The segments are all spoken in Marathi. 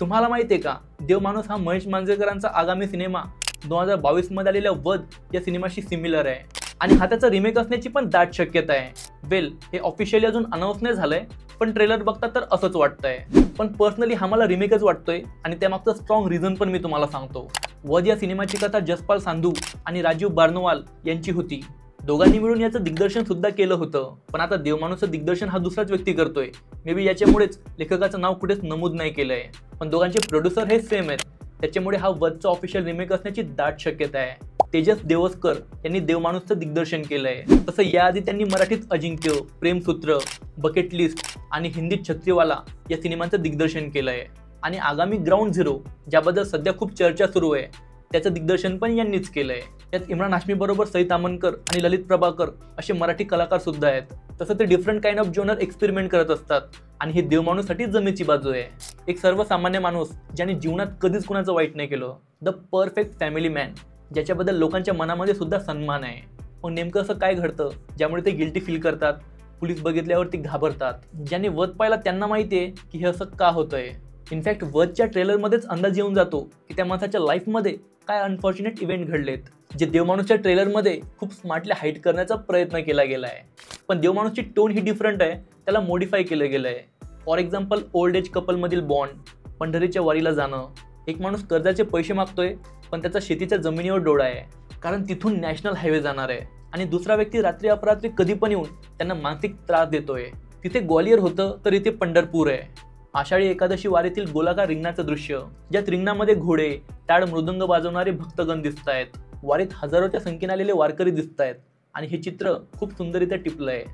तुम्हाला माहिती आहे का, देवमाणूस हा महेश मांजरेकरांचा आगामी सिनेमा 2022 मध्ये आलेल्या वध या सिनेमाशी सिमिलर आहे आणि हा त्याचा रिमेक असण्याची पण दाट शक्यता आहे. वेल, हे ऑफिशियली अजून अनाउन्स नाही झालंय, पण ट्रेलर बघता तर असंच वाटतंय. पण पर्सनली हा मला रिमेकच वाटतोय आणि त्यामागचं स्ट्रॉंग रिझन पण मी तुम्हाला सांगतो. वध या सिनेमाची कथा जसपाल सांधू आणि राजीव बार्नवाल यांची होती. दोघांनी मिळून याचं दिग्दर्शन सुद्धा केलं होतं, पण आता देवमाणूसचं दिग्दर्शन हा दुसराच व्यक्ती करतोय. मे बी याच्यामुळेच लेखकाचं नाव कुठेच नमूद नाही केलंय, पण दोघांचे प्रोड्युसर हे सेम आहेत. त्याच्यामुळे हा वधचा ऑफिशियल रिमेक असण्याची दाट शक्यता आहे. तेजस देवस्कर यांनी देवमाणूसचं दिग्दर्शन केलंय. तसं याआधी त्यांनी मराठीत अजिंक्य, प्रेमसूत्र, बकेट लिस्ट आणि हिंदीत छत्रीवाला या सिनेमांचं दिग्दर्शन केलंय. आणि आगामी ग्राउंड झिरो, ज्याबद्दल सध्या खूप चर्चा सुरू आहे, त्याचं दिग्दर्शन पण यांनीच केलंय. यात इम्रान हाशमी बरोबर सईद अमनकर आणि ललित प्रभाकर असे मराठी कलाकार सुद्धा आहेत. तसं ते different kind of genre experiment करत असतात आणि ही देवमाणूससाठी जमेची बाजू आहे. एक सर्वसामान्य माणूस ज्याने जीवनात कधीच कुणाचं वाईट नाही केलं, द परफेक्ट फॅमिली मॅन, ज्याच्याबद्दल लोकांच्या मनामध्ये सुद्धा सन्मान आहे. मग नेमकं असं काय घडतं ज्यामुळे ते गिल्टी फील करतात, पोलीस बघितल्यावरती घाबरतात? ज्यांनी वध पाहिला त्यांना माहिती आहे की हे असं का होतंय. इनफॅक्ट वधच्या ट्रेलरमध्येच अंदाज येऊन जातो की त्या माणसाच्या लाईफमध्ये काय अनफॉर्च्युनेट इव्हेंट घडलेत, जे देवमाणूसच्या ट्रेलरमध्ये खूप स्मार्टली हाईड करण्याचा प्रयत्न केला गेला आहे. पण देवमाणूसची टोन ही डिफरंट आहे, त्याला मॉडिफाय केलं गेलं आहे. फॉर एक्झाम्पल, ओल्ड एज कपलमधील बॉन्ड, पंढरीच्या वारीला जाणं. एक माणूस कर्जाचे पैसे मागतोय, पण त्याचा शेतीच्या जमिनीवर डोळा आहे, कारण तिथून नॅशनल हायवे जाणार आहे. आणि दुसरा व्यक्ती रात्री अपरात्री कधी पण येऊन त्यांना मानसिक त्रास देतोय. तिथे ग्वालियर होतं तर इथे पंढरपूर आहे. आषाढी एकादशी वारीतील गोलाकार रिंगणाचं दृश्य, ज्यात रिंगणामध्ये घोडे, टाळ, मृदंग वाजवणारे भक्तगण दिसत आहेत. वारीत हजारोच्या संख्येने आलेले वारकरी दिसत आहेत आणि हे चित्र खूप सुंदररित्या टिपलं आहे.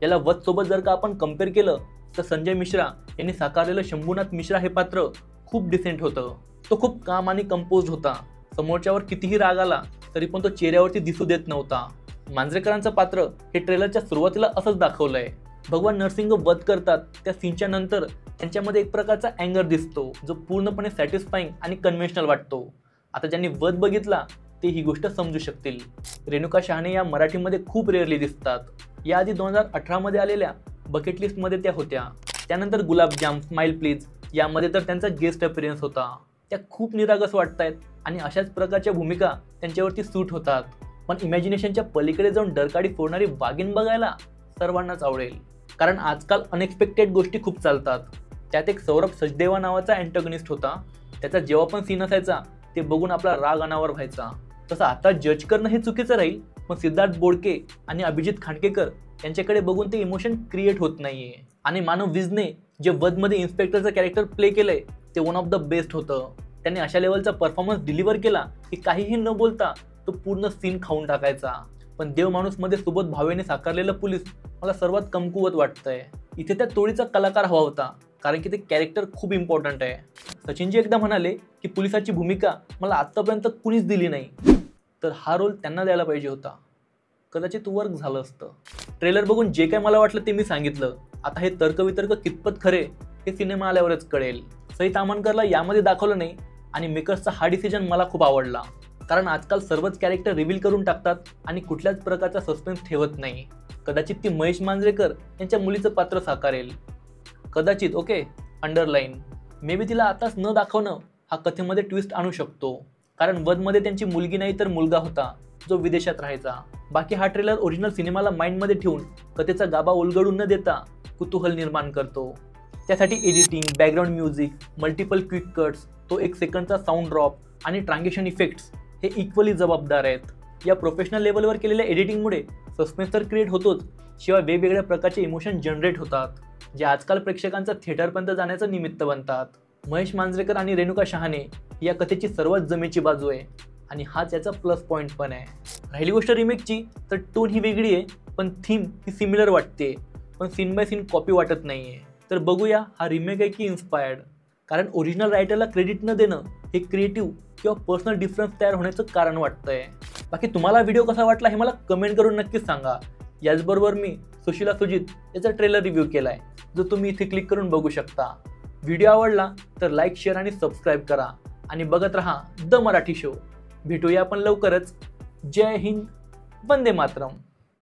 याला वध सोबत जर का आपण कम्पेअर केलं तर संजय मिश्रा यांनी साकारलेलं शंभूनाथ मिश्रा हे पात्र खूप डिसेंट होतं. तो खूप काम आणि कंपोज होता. समोरच्यावर कितीही राग आला तरी पण तो चेहऱ्यावरती दिसू देत नव्हता. मांजरेकरांचं पात्र हे ट्रेलरच्या सुरुवातीला असंच दाखवलंय. भगवान नरसिंह वध करतात त्या सीनच्या नंतर त्यांच्यामध्ये एक प्रकारचा अँगर दिसतो, जो पूर्णपणे सॅटिस्फाईंग आणि कन्व्हेन्शनल वाटतो. आता ज्यांनी वध बघितला ते ही गोष्ट समजू शकतील. रेणुका शहाणे या मराठीमध्ये खूप रेअरली दिसतात. याआधी 2018 मध्ये आलेल्या बकेट लिस्टमध्ये त्या होत्या. त्यानंतर गुलाबजाम, स्माइल प्लीज यामध्ये तर त्यांचा गेस्ट अपीअरन्स होता. त्या खूप निरागस वाटतायत आणि अशाच प्रकारच्या भूमिका त्यांच्यावरती सूट होतात. पण इमॅजिनेशनच्या पलीकडे जाऊन डरकाळी फोडणारी वाघीण बघायला सर्वांनाच आवडेल, कारण आजकाल अनएक्सपेक्टेड गोष्टी खूप चालतात. त्यात एक सौरभ सचदेवा नावाचा अँटॅगनिस्ट होता. त्याचा जेव्हा पण सीन असायचा ते बघून आपला राग अनावर व्हायचा. तसं आता जज करणं हे चुकीचं राहील, पण सिद्धार्थ बोडके आणि अभिजित खांडकेकर यांच्याकडे बघून ते इमोशन क्रिएट होत नाहीये. आणि मानव विजने जे वधमध्ये इन्स्पेक्टरचं कॅरेक्टर प्ले केलंय ते वन ऑफ द बेस्ट होतं. त्याने अशा लेवलचा परफॉर्मन्स डिलिव्हर केला की काहीही न बोलता तो पूर्ण सीन खाऊन टाकायचा. पण देवमाणूसमध्ये सुबोध भावेने साकारलेलं पोलीस मला सर्वात कमकुवत वाटतंय. इथे त्या तोडीचा कलाकार हवा होता, कारण की ते कॅरेक्टर खूप इम्पॉर्टंट आहे. सचिनजी एकदा म्हणाले की पोलिसाची भूमिका मला आत्तापर्यंत कुणीच दिली नाही, तर हा रोल त्यांना द्यायला पाहिजे होता. कदाचित वर्क झालं असतं. ट्रेलर बघून जे काय मला वाटलं ते मी सांगितलं. आता हे तर्कवितर्क कितपत खरे हे सिनेमा आल्यावरच कळेल. सईद अमनकरला यामध्ये दाखवलं नाही आणि मेकर्सचा हा डिसिजन मला खूप आवडला, कारण आजकाल सर्वच कॅरेक्टर रिव्हील करून टाकतात आणि कुठल्याच प्रकारचा सस्पेन्स ठेवत नाही. कदाचित ती महेश मांजरेकर यांच्या मुलीचं पात्र साकारेल. कदाचित, ओके, अंडरलाईन. मे बी तिला आताच न दाखवणं हा कथेमध्ये ट्विस्ट आणू शकतो, कारण वधमध्ये त्यांची मुलगी नाही तर मुलगा होता जो विदेशात राहायचा. बाकी हा ट्रेलर ओरिजिनल सिनेमाला माइंडमध्ये ठेवून कथेचा गाभा उलगडून न देता कुतूहल निर्माण करतो. त्यासाठी editing, background music, multiple quick cuts, तो 1 सेकंडचा साऊंड ड्रॉप आणि ट्रान्झिशन इफेक्ट्स हे इक्वली जबाबदार आहेत. या प्रोफेशनल लेवलवर केलेल्या एडिटिंगमुळे सस्पेन्स तर क्रिएट होतोच, शिवाय वेगवेगळ्या प्रकारचे इमोशन जनरेट होतात, जे आजकाल प्रेक्षकांचा थिएटरपर्यंत जाण्याचं निमित्त बनतात. महेश मांजरेकर आणि रेणुका शहाणे या कथेची सर्वात जमेची बाजू आहे आणि हाच याचा प्लस पॉईंट पण आहे. राहिली गोष्ट रिमेकची, तर टोन ही वेगळी आहे, पण थीम ही सिमिलर वाटते, पण सीन बाय सीन कॉपी वाटत नाहीये. तर बघूया हा रिमेक आहे की इन्स्पायर्ड, कारण ओरिजिनल रायटरला क्रेडिट न देणं हे क्रिएटिव्ह किंवा पर्सनल डिफरन्स तयार होण्याचं कारण वाटतंय. बाकी तुम्हाला व्हिडिओ कसा वाटला हे मला कमेंट करून नक्कीच सांगा. याचबरोबर मी सुशीला सुजित याचा ट्रेलर रिव्ह्यू केलाय, जो तुम्ही इथे क्लिक करून बघू शकता. व्हिडिओ आवडला तर लाईक, शेअर आणि सबस्क्राईब करा आणि बघत रहा द मराठी शो. भेटूया आपण लवकरच. जय हिंद, वंदे मातरम.